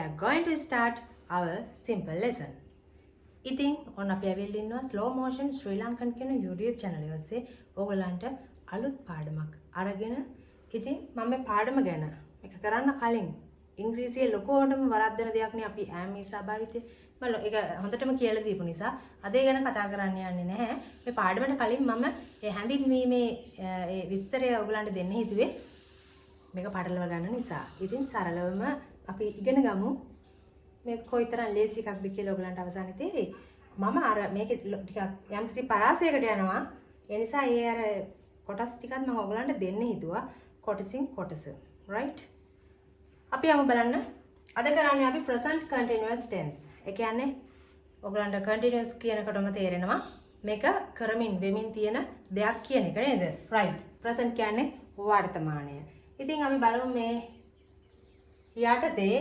are going to start our simple lesson. ඉතින් ඔන්න අපි ඇවිල්ලා ඉන්නවා slow motion Sri Lankan කියන YouTube channel එක ඔස්සේ ඕගලන්ට අලුත් පාඩමක් අරගෙන ඉතින් මම මේ පාඩම ගැන මේක කරන්න කලින් ඉංග්‍රීසියේ ලොකෝටම වරද්දන දෙයක් නේ අපි am is සහභාගීත්වය මම ඒක හොඳටම කියලා දීපු නිසා අද ඒ ගැන කතා කරන්න යන්නේ නැහැ මේ පාඩමට කලින් මම ඒ හැඳින්වීමේ ඒ විස්තරය ඕගලන්ට දෙන්න හිතුවේ මේක පටලවා ගන්න නිසා. ඉතින් සරලවම අපි ඉගෙන ගමු මේ කොයිතරම් ලේසි එකක්ද කියලා ඔයගලන්ට අවසානයේ තේරෙයි. මම අර මේකේ ටිකක් යම්කිසි පරාසයකට යනවා. ඒ නිසා ඒ අර කොටස් ටිකක් මම ඔයගලන්ට දෙන්න හිතුවා. කොටසින් කොටස. right? අපි යමු බලන්න. අද කරන්නේ අපි present continuous tense. ඒ කියන්නේ ඔයගලන්ට continuous කියනකොටම තේරෙනවා මේක කරමින් වෙමින් තියෙන දෙයක් කියන එක නේද? right. present කියන්නේ වර්තමානය. ඉතින් අපි බලමු මේ යටතේ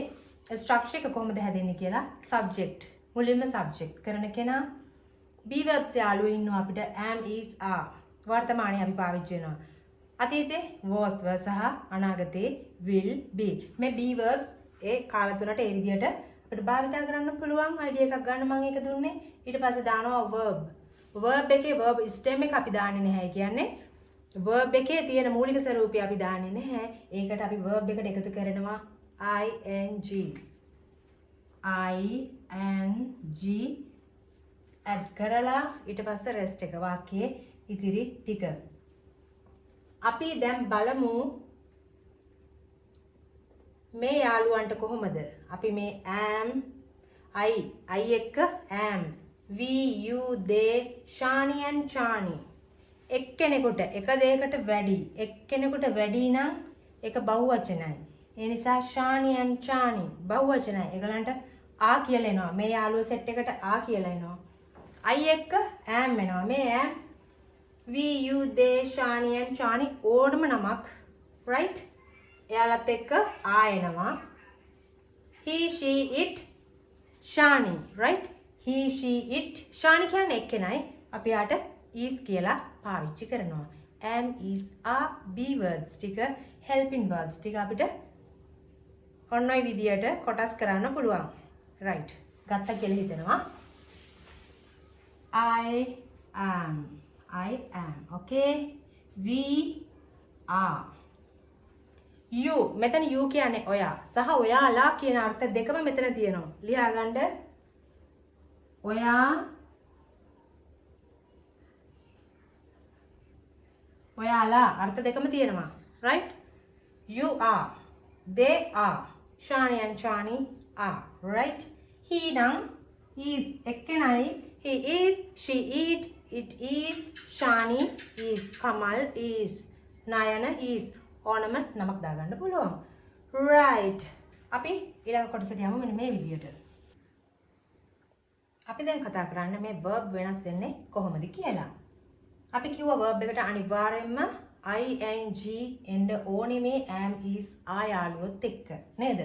ස්ට්‍රක්චර් එක කොහොමද හැදෙන්නේ කියලා. subject මුලින්ම subject කරන කෙනා be verbs යාළුවෝ ඉන්නවා අපිට am is are වර්තමානයේ අපි පාවිච්චි වෙනවා. අතීතේ was were සහ අනාගතේ will be. මේ be verbs ඒ කාල තුනට ඒ විදිහට අපිට භාවිතා කරන්න පුළුවන්. idea එකක් ගන්න මම ඒක දුන්නේ. ඊට පස්සේ දානවා verb. verb එකේ verb stem එක අපි දාන්නේ නැහැ. කියන්නේ verb එකේ තියෙන මූලික ස්වරූපය අපි දාන්නේ නැහැ. ඒකට අපි verb එකට එකතු කරනවා ing add කරලා ඊට පස්සේ rest එක වාක්‍යයේ ඉතිරි ටික. අපි දැන් බලමු මේ යාළුවන්ට කොහොමද අපි මේ am I එක්ක am we you they shani and chani එක්කෙනෙකුට එක දෙයකට වැඩි එක්කෙනෙකුට වැඩි නම් ඒක බහුවචනයි. ඒ නිසා shani and chani බහුවචනයි. ඒගලන්ට ආ කියලා එනවා. මේ යාළුවෝ සෙට් එකට ආ කියලා එනවා. I එක්ක am එනවා. මේ am we you they shani and chani ඕනම නමක් right? එයාලත් එක්ක ආ එනවා. he she it shani right? he she it shani කියන්නේ එක්කෙනයි. අපි යාට is කියලා පාවිච්චි කරනවා. am is are be words ටික helping verbs ටික අපිට ඔන්න ඔය විදියට කොටස් කරන්න පුළුවන්. right. ගත්තා කියලා හිතනවා. I am. okay. we are. you මෙතන you කියන්නේ ඔයා සහ ඔයාලා කියන අර්ථ දෙකම මෙතන තියෙනවා. ලියා ගන්න. ඔයා ඔයාලා අර්ථ දෙකම තියෙනවා. right? you are. they are. shani and chani are. right? he නම් is එක්කෙනයි. he is. she is. it is. shani is. kamal is. nayana is. ඕනම නමක් දාගන්න පුළුවන්. right. අපි ඊළඟ කොටසට යමු මෙන්න මේ විදියට. අපි දැන් කතා කරන්නේ මේ verb වෙනස් වෙන්නේ කොහොමද කියලා. අපි කිව්වා verb එකට අනිවාර්යයෙන්ම ing එන්න ඕනේ මේ am is are යාළුවොත් එක්ක නේද?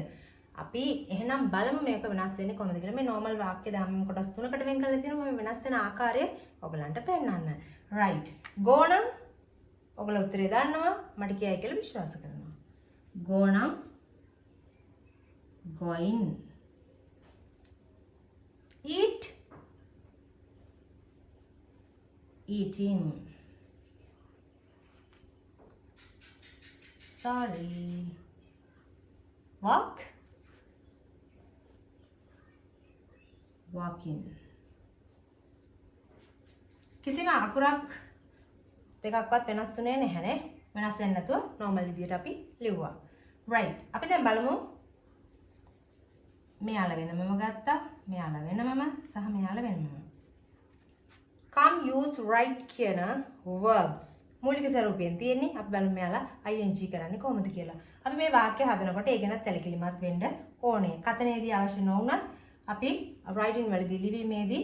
අපි එහෙනම් බලමු මේක වෙනස් වෙන්නේ කොහොමද කියලා. මේ normal වාක්‍ය දාම කොටස් තුනකට වෙන් කරලා තියෙනවා. මේ වෙනස් වෙන ආකාරය ඔයගලන්ට පෙන්නන්න. right. go නම් ඔයගොල්ලෝ උත්තරේ දන්නවා. මට කියයි කියලා විශ්වාස කරනවා. go නම් going. eat eating. sorry. walk walking. කිසිම අකුරක් දෙකක්වත් වෙනස් වුණේ නැහැ නේ. වෙනස් වෙන්නේ නැතුව normal විදියට අපි ලිව්වා. right. අපි දැන් බලමු මෙයාලා වෙනමම ගත්තා. මෙයාලා වෙනමම සහ මෙයාලා වෙනමම. come use right කියන verbs මූලික ස්වරූපයෙන් තියෙන්නේ. අපි බලමු මෙයාලා ing කරන්නේ කොහොමද කියලා. අපි මේ වාක්‍ය හදනකොට ඒ ගැන සැලකිලිමත් වෙන්න ඕනේ. කතනේදී අවශ්‍ය නොවුණත් අපි writing වලදී ලිවීමේදී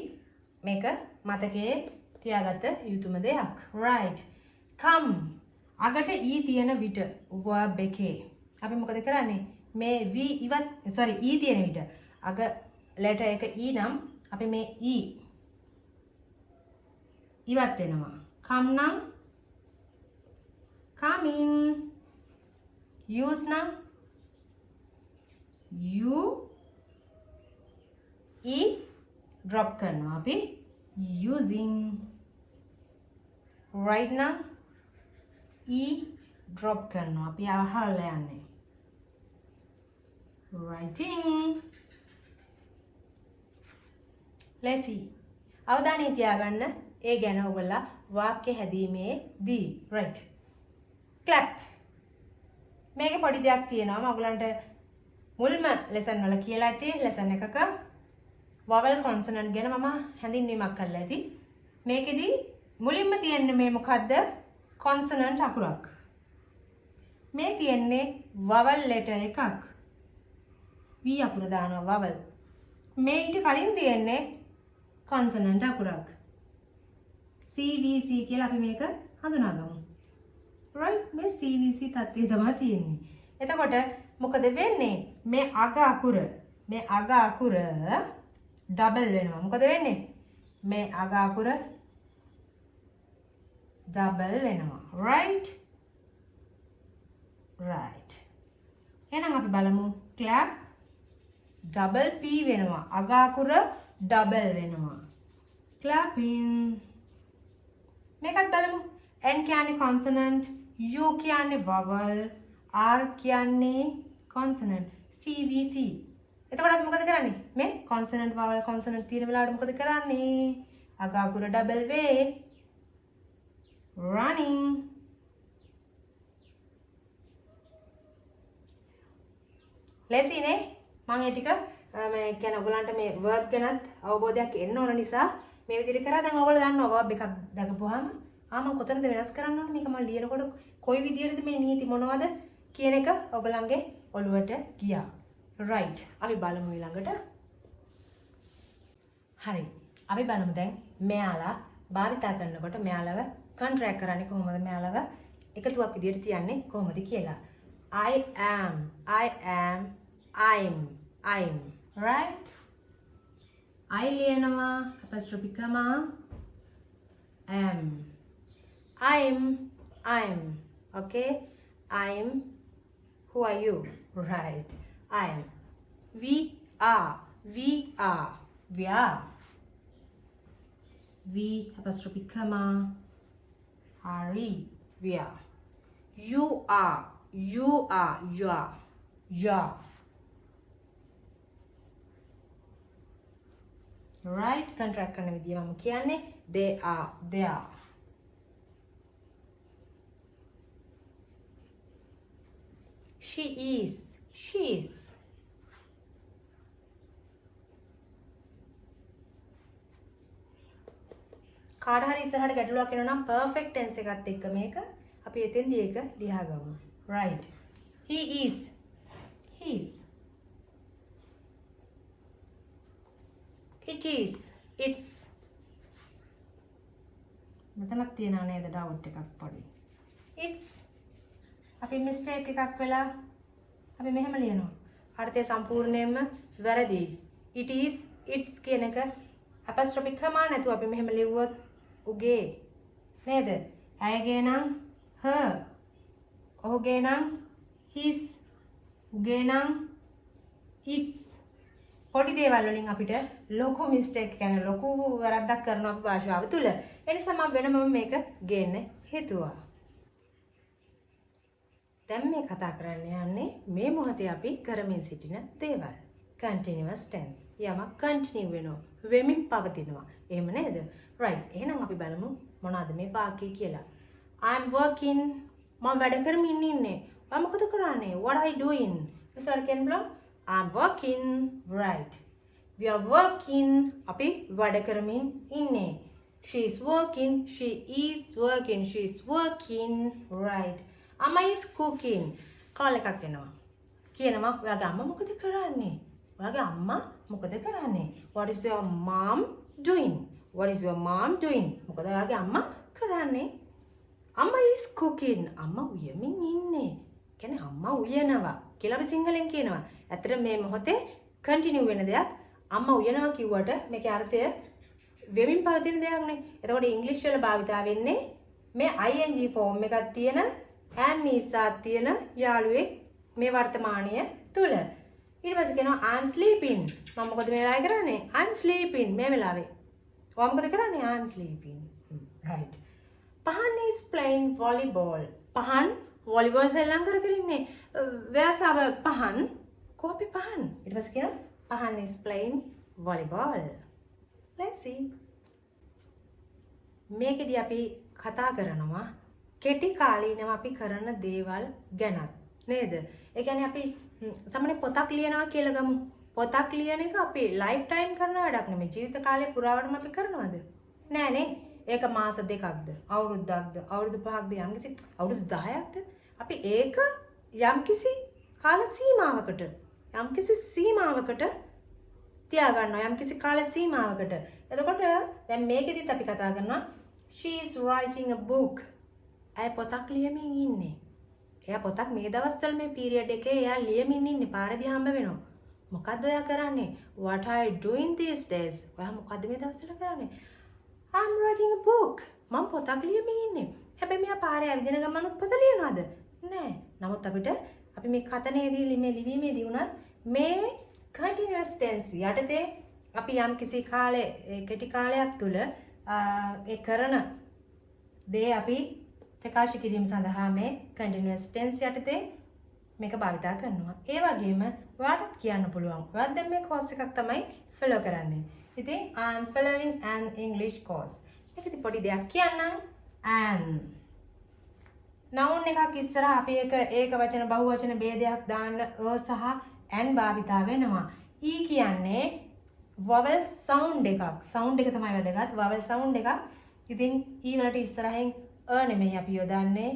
මේක මතකයේ තියාගත යුතුම දෙයක්. right. come අගට e තියෙන විට verb එකේ අපි මොකද කරන්නේ? මේ v ඉවත් sorry e තියෙන විට අග letter එක e නම් අපි මේ e ඉවත් වෙනවා. come නම් coming. use නම් you E drop කරනවා අපි using right now E drop කරනවා අපි අහලා යන්නේ writing let's see අවධානය තියාගන්න ඒ ගැන ඔයගොල්ලෝ වාක්‍ය හැදීමේදී right clap මේකේ පොඩි දෙයක් තියෙනවා මම ඔයගලන්ට මුල්ම ලෙසන් වල කියලා ඇති ලෙසන් එකක vowel consonant ගැන මම හැඳින්වීමක් කරලා ඇති මේකෙදි මුලින්ම තියෙන්නේ මේ මොකද්ද consonant අකුරක් මේ තියෙන්නේ vowel letter එකක් v අකුර දානවා vowel මේ ඊට කලින් තියෙන්නේ consonant අකුරක් CVC කියලා අපි මේක හඳුනාගමු right මේ CVC තත්ත්වය තමයි තියෙන්නේ එතකොට මොකද වෙන්නේ මේ අග අකුර ඩබල් වෙනවා මොකද වෙන්නේ මේ අග අකුර ඩබල් වෙනවා right එහෙනම් අපි බලමු clap double p වෙනවා අග අකුර double වෙනවා clapping මේකත් බලමු n කියන්නේ consonant u කියන්නේ vowel r කියන්නේ consonant CVC එතකොට අපි මොකද කරන්නේ මේ consonant vowel consonant තියෙන වෙලාවට මොකද කරන්නේ අග අකුර double වේ running ලෙසිනේ මම ඒ ටික මේ කියන්නේ ඔයගලන්ට මේ verb ගැනත් අවබෝධයක් එන්න ඕන නිසා මේ විදිහට කරා දැන් ඔයගොල්ලෝ දන්නවා verb එකක් දක්වපුවාම මම කොතනද වෙනස් කරන්න ඕනේ මේක මම ලියනකොට කොයි විදිහටද මේ නීති මොනවද කියන එක ඔයගලන්ගේ ඔළුවට ගියා right අපි බලමු ඊළඟට හරි අපි බලමු දැන් මෙයාලා භාවිතා කරනකොට මෙයාලව කන්ට්‍රැක්ට් කරන්නේ කොහොමද මෙයාලව එකතුවක් විදිහට තියන්නේ කොහොමද කියලා I am I'm right I ලියනවා apostrophe comma am I'm okay I'm who are you right I'm we are we apostrophe comma are we are you are right contract කරන විදිය මම කියන්නේ they are she is කාට හරි ඉස්සරහට ගැටලුවක් එනවා නම් perfect tense එකත් එක්ක මේක අපි එතෙන්දී ඒක ලියා ගමු right he is it is it's මෙතනක් තියනවා නේද doubt එකක් පොඩි it's අපි mistake එකක් වෙලා අපි මෙහෙම ලියනවා අර්ථය සම්පූර්ණයෙන්ම වැරදි it is it's කියන එක apostrophe comma නැතුව අපි මෙහෙම ලිව්වොත් උගේ නේද ඇයගේ නම් her ඔහුගේ නම් his උගේ නම් its පොඩි දේවල් වලින් අපිට ලොකු මිස්ටේක් කියන්නේ ලොකු වැරද්දක් කරනවා අපි භාෂාව තුල ඒ නිසා මම වෙනමම මේක ගේන්න හිතුවා දැන් මේ කතා කරන්න යන්නේ මේ මොහොතේ අපි කරමින් සිටින දේවල් continuous tense යමක් continue වෙනවා වෙමින් පවතිනවා එහෙම නේද right එහෙනම් අපි බලමු මොනවද මේ වාක්‍යය කියලා I'm working මම වැඩ කරමින් ඉන්නේ මම මොකද කරන්නේ what are you doing ඉස්සර කියන blog I'm working right we are working අපි වැඩ කරමින් ඉන්නේ she is working right Amma is cooking කාල් එකක් එනවා කියනවා ඔයාගේ අම්මා මොකද කරන්නේ ඔයාගේ අම්මා මොකද කරන්නේ what is your mom doing මොකද ඔයාගේ අම්මා කරන්නේ අම්මා is cooking අම්මා උයමින් ඉන්නේ කියන්නේ අම්මා උයනවා කියලා අපි සිංහලෙන් කියනවා ඇත්තට මේ මොහොතේ continue වෙන දෙයක් අම්මා උයනවා කිව්වට මේකේ අර්ථය වෙමින් පවතින දෙයක් නේ එතකොට ඉංග්‍රීසි වල භාවිතා වෙන්නේ මේ ing form එකක් තියෙන am is තියෙන යාළුවෙක් මේ වර්තමානීය තුල ඊට පස්සේ කියනවා I'm sleeping. මම මොකද මේ වෙලාවේ කරන්නේ? I'm sleeping මේ වෙලාවේ. ඔයා මොකද කරන්නේ? I'm sleeping. right. පහන් is playing volleyball. පහන් volleyball සෙල්ලම් කර ඉන්නේ. where's our පහන්? කොහේ පහන්? ඊට පස්සේ කියනවා පහන් is playing volleyball. let's see. මේකෙදී අපි කතා කරනවා කෙටි කාලීනව අපි කරන දේවල් ගැන නේද? ඒ කියන්නේ අපි සාමාන්‍ය පොතක් ලියනවා කියලා ගමු. පොතක් ලියන එක අපි ලයිෆ් ටයිම් කරන වැඩක් නෙමෙයි. ජීවිත කාලේ පුරාවටම අපි කරනවද? නෑනේ. ඒක මාස දෙකක්ද, අවුරුද්දක්ද, අවුරුදු 5ක්ද, යම්කිසි අවුරුදු 10ක්ද අපි ඒක යම්කිසි කාල සීමාවකට තියා ගන්නවා. යම්කිසි කාල සීමාවකට. එතකොට දැන් මේකෙදිත් අපි කතා කරනවා she is writing a book. ඇය පොතක් ලියමින් ඉන්නේ. එයා පොතක් මේ දවස්වල මේ පීරියඩ් එකේ එයා ලියමින් ඉන්නේ. පාරදී හම්බ වෙනවා. මොකද්ද ඔයා කරන්නේ? What are you doing these days? ඔයා මොකද්ද මේ දවස්වල කරන්නේ? I'm writing a book. මම පොතක් ලියමින් ඉන්නේ. හැබැයි මෙයා පාරේ ඇවිදින ගමනුත් පොත ලියනවද? නෑ. නමුත් අපි මේ කතනේදී මේ ලිවීමේදී උනත් මේ continuous tense යටතේ අපි යම් කිසි කෙටි කාලයක් තුල ඒ කරන දේ අපි ප්‍රකාශ කිරීම සඳහා මේ continuous tense යටතේ මේක භාවිතා කරනවා. ඒ වගේම ඔයාලට කියන්න පුළුවන්. ඔයාලා දැන් මේ course එකක් තමයි follow කරන්නේ. ඉතින් I am following an English course. ඒකදී පොඩි දෙයක් කියන්නම්. an noun එකක් ඉස්සරහ අපි ඒක වචන බහු වචන ભેදයක් දාන්න සහ an භාවිතා වෙනවා. e කියන්නේ vowel sound එකක්. sound එක තමයි වැදගත්. vowel sound එකක්. ඉතින් e වලට ඉස්සරහින් නෙමෙයි අපි යොදන්නේ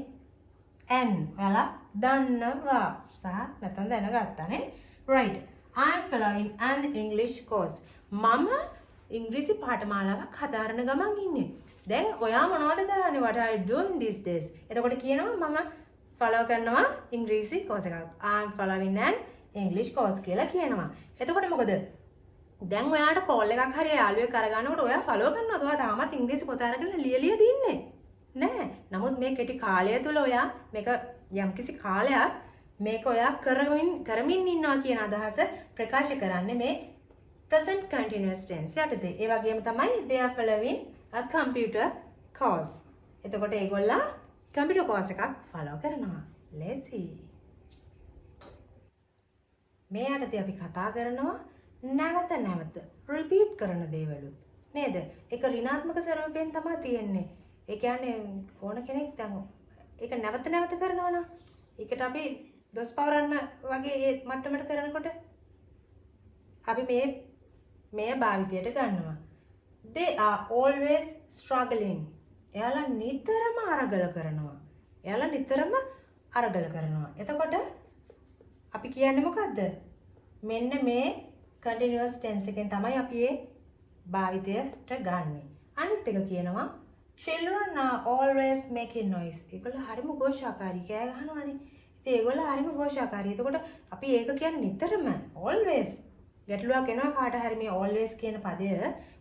n. ඔයාලා දන්නවා සහ නැත්නම් දැනගත්තානේ. right. I am following an English course. මම ඉංග්‍රීසි පාඨමාලාවක් හදාරන ගමන් ඉන්නේ. දැන් ඔයා මොනවද කරන්නේ? What are you doing these days? එතකොට කියනවා මම follow කරනවා ඉංග්‍රීසි course එකක්. I am following an English course කියලා කියනවා. එතකොට මොකද? දැන් ඔයාට call එකක් හරි යාළුවෙක් අරගන්නකොට ඔයා follow කරනවද? ඔයා තාමත් ඉංග්‍රීසි පොත අරගෙන ලියලිය දින්නේ. නෑ. නමුත් මේ කෙටි කාලය තුල ඔයා මේක යම්කිසි කාලයක් මේක ඔයා කරමින් ඉන්නවා කියන අදහස ප්‍රකාශ කරන්නේ මේ present continuous tense යටතේ. ඒ වගේම තමයි they are following a computer course. එතකොට ඒගොල්ලෝ computer course එකක් follow කරනවා. let's see. මේ යටතේ අපි කතා කරනවා නැවත repeat කරන දේවලුත් නේද? ඒක ඍණාත්මක ස්වරූපයෙන් තමයි තියෙන්නේ. ඒ කියන්නේ ඕන කෙනෙක් දැන් ඒක නැවත කරනවා නම් ඒකට අපි දොස් පවරන්න වගේ ඒ මට්ටමට කරනකොට අපි මේ භාවිතයට ගන්නවා. They are always struggling. එයාලා නිතරම අරගල කරනවා. එතකොට අපි කියන්නේ මොකද්ද? මෙන්න මේ continuous tense එකෙන් තමයි අපි මේ භාවිතයට ගන්නෙ. අනිත් එක කියනවා children are always making noise. ඒගොල්ලෝ හරිම ഘോഷාකාරී කෑ ගහනවානේ. ඉතින් ඒගොල්ලෝ හරිම ഘോഷාකාරී. එතකොට අපි ඒක කියන්නේ නිතරම always. ගැටලුවක් එනවා කාට හරි මේ always කියන පදය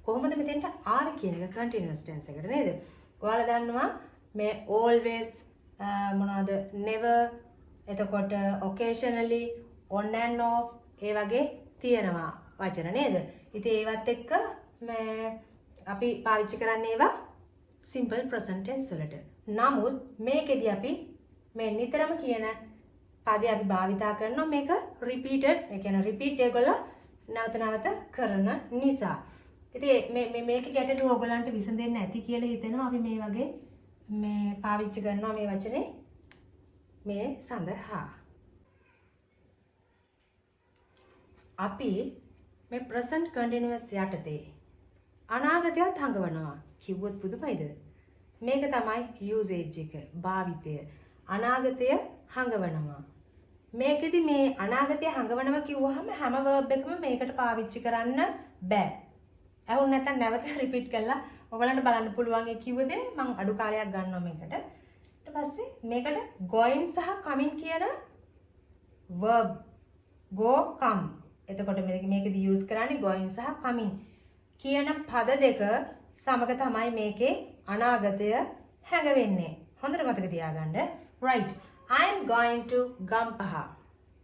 කොහොමද මෙතෙන්ට ආවේ කියන එක continuous tense එකට නේද? ඔයාලා දන්නවා මේ always මොනවාද never එතකොට occasionally on and off ඒ වගේ තියෙනවා වචන නේද? ඉතින් ඒවත් එක්ක අපි පාවිච්චි කරන්නේ ඒවා simple present tense වලට. නමුත් මේකෙදී අපි මේ නිතරම කියන පදේ අපි භාවිතා කරනවා මේක repeated. ඒ කියන්නේ repeat එකවල නැවත කරන නිසා. ඉතින් මේක ගැටලුව ඔයගලන්ට විසඳෙන්න ඇති කියලා හිතෙනවා. අපි මේ වගේ මේ පාවිච්චි කරනවා මේ වචනේ මේ සඳහා. අපි මේ present continuous යටතේ අනාගතයත් හංගවනවා. කිව්වොත් පුදුමයිද? මේක තමයි usage එක, භාවිතය. අනාගතය හංගවනවා. මේකෙදි මේ අනාගතය හංගවනවා කිව්වහම හැම verb එකම මේකට පාවිච්චි කරන්න බෑ. ඇහුන් නැත්නම් නැවත repeat කරලා ඔයගලන්ට බලන්න පුළුවන් ඒ කිව්ව දේ මම අඩු කාලයක් ගන්නවා මේකට. ඊට පස්සේ මේකට going සහ coming කියන verb go come. එතකොට මේකෙදි use කරන්නේ going සහ coming කියන පද දෙක සමග තමයි මේකේ අනාගතය හැඟවෙන්නේ. හොඳට මතක තියාගන්න. right. I am going to Gampaha.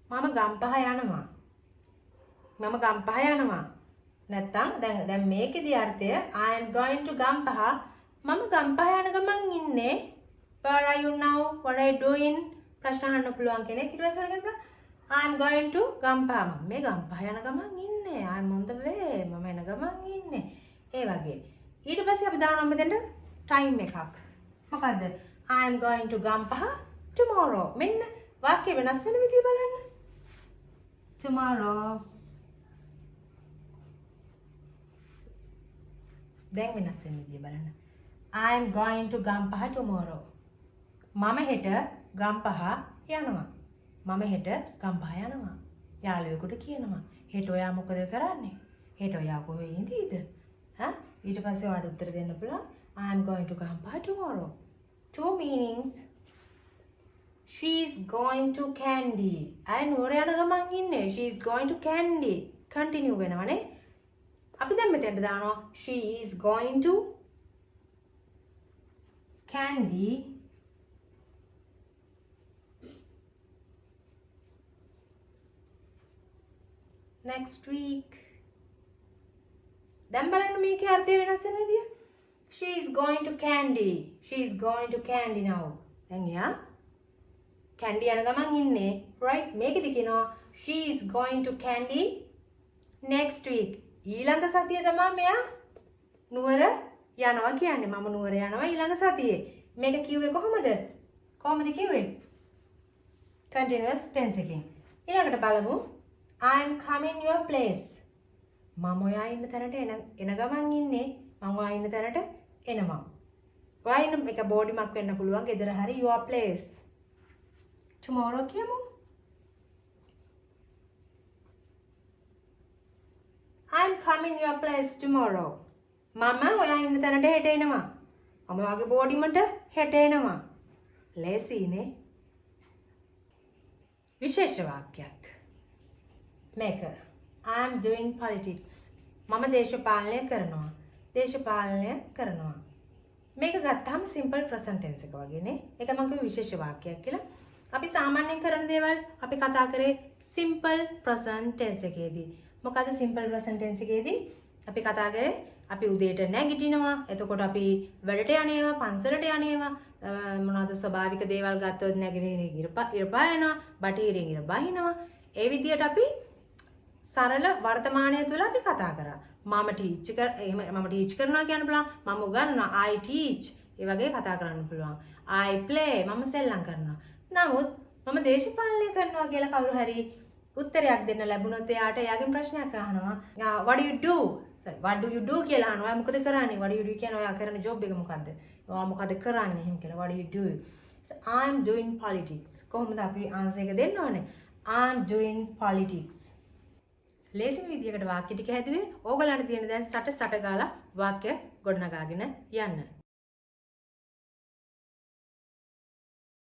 මම ගම්පහ යනවා. මම ගම්පහ යනවා. නැත්තම් දැන් මේකේදී අර්ථය I am going to Gampaha. මම ගම්පහ යන ගමන් ඉන්නේ. Where are you now? What are you doing? ප්‍රශ්න අහන්න පුළුවන් කෙනෙක්. ඊට පස්සේ කියනවා I am going to Gampaha. මම මේ ගම්පහ යන ගමන් ඉන්නේ. I am on the way. මම යන ගමන් ඉන්නේ. ඒ වගේ. ඊට පස්සේ අපි දානවා මෙතෙන්ට time එකක්. මොකද්ද? I am going to Gampaha tomorrow. මෙන්න වාක්‍ය වෙනස් වෙන විදිය බලන්න. Tomorrow. දැන් වෙනස් වෙන විදිය බලන්න. I am going to Gampaha tomorrow. මම හෙට ගම්පහ යනවා. මම හෙට ගම්පහ යනවා. යාළුවෙකුට කියනවා. හෙට ඔයා මොකද කරන්නේ? හෙට ඔයා කොහේ ඉඳීද? ඊට පස්සේ ඔයාට උත්තර දෙන්න පුළුවන්. I am going to Gampaha tomorrow. Two meanings. She is going to candy. I නුවර යන ගමන් ඉන්නේ. She is going to candy. Continue වෙනවනේ. අපි දැන් මෙතෙන්ට දානවා she is going to candy next week. දැන් බලන්න මේකේ අර්ථය වෙනස් වෙන විදිය. She is going to candy. She is going to candy now. දැන් යා candy යන ගමන් ඉන්නේ. right? මේකෙදි කියනවා she is going to candy next week. ඊළඟ සතිය තමයි මෙයා නුවර යනවා කියන්නේ. මම නුවර යනවා ඊළඟ සතියේ. මේක කිව්වේ කොහොමද? කොහොමද කිව්වේ? continuous tense එකෙන්. ඊළඟට බලමු I am coming your place. මම ඔයා ඉන්න තැනට එන ගමන් ඉන්නේ. මම ඔයා ඉන්න තැනට එනවා. ඔයා ඉන්න එක බෝඩිමක් වෙන්න පුළුවන්. ගෙදර හරි your place. tomorrow කියමු. I am coming your place tomorrow. මම ඔයා ඉන්න තැනට හෙට එනවා. මම ඔයාගේ බෝඩිමට හෙට එනවා. ලේසිනේ. විශේෂ වාක්‍යයක්. මේක I am doing politics. මම දේශපාලනය කරනවා. දේශපාලනය කරනවා. මේක ගත්තාම simple present tense එක වගේනේ. ඒක මම කිව්වේ විශේෂ වාක්‍යයක් කියලා. අපි සාමාන්‍යයෙන් කරන දේවල් අපි කතා කරේ simple present tense එකේදී. මොකද simple present tense එකේදී අපි කතා කරේ අපි උදේට නැගිටිනවා. එතකොට අපි වැඩට යන්නේවා, පන්සලට යන්නේවා, මොනවාද ස්වභාවික දේවල් ගත්තොත් නැගිටින ඉර පායනවා, බටහිරින් ඉර බහිනවා. ඒ විදිහට අපි සරල වර්තමානය තුළ අපි කතා කරා. මම ටීච් කරනවා කියන්න පුළුවන්. මම උගන්වනවා I teach. ඒ වගේ කතා කරන්න පුළුවන්. I play. මම සෙල්ලම් කරනවා. නමුත් මම දේශපාලනය කරනවා කියලා කවුරු හරි උත්තරයක් දෙන්න ලැබුණොත් එයාට එයාගෙන් ප්‍රශ්නයක් අහනවා. what do you do කියලා අහනවා. ඔයා මොකද කරන්නේ? what do you do කියන්නේ ඔයා කරන ජොබ් එක මොකද්ද? ඔයා මොකද කරන්නේ? එහෙම කියලා. what do you do? so I am doing politics. කොහොමද අපි ආන්සර් එක දෙන්න ඕනේ? I am doing politics. ලේසිම විදියකට වාක්‍ය ටික හැදුවේ. ඕගලන්ට තියෙන දැන් සට ගාලා වාක්‍ය ගොඩනගාගෙන යන්න.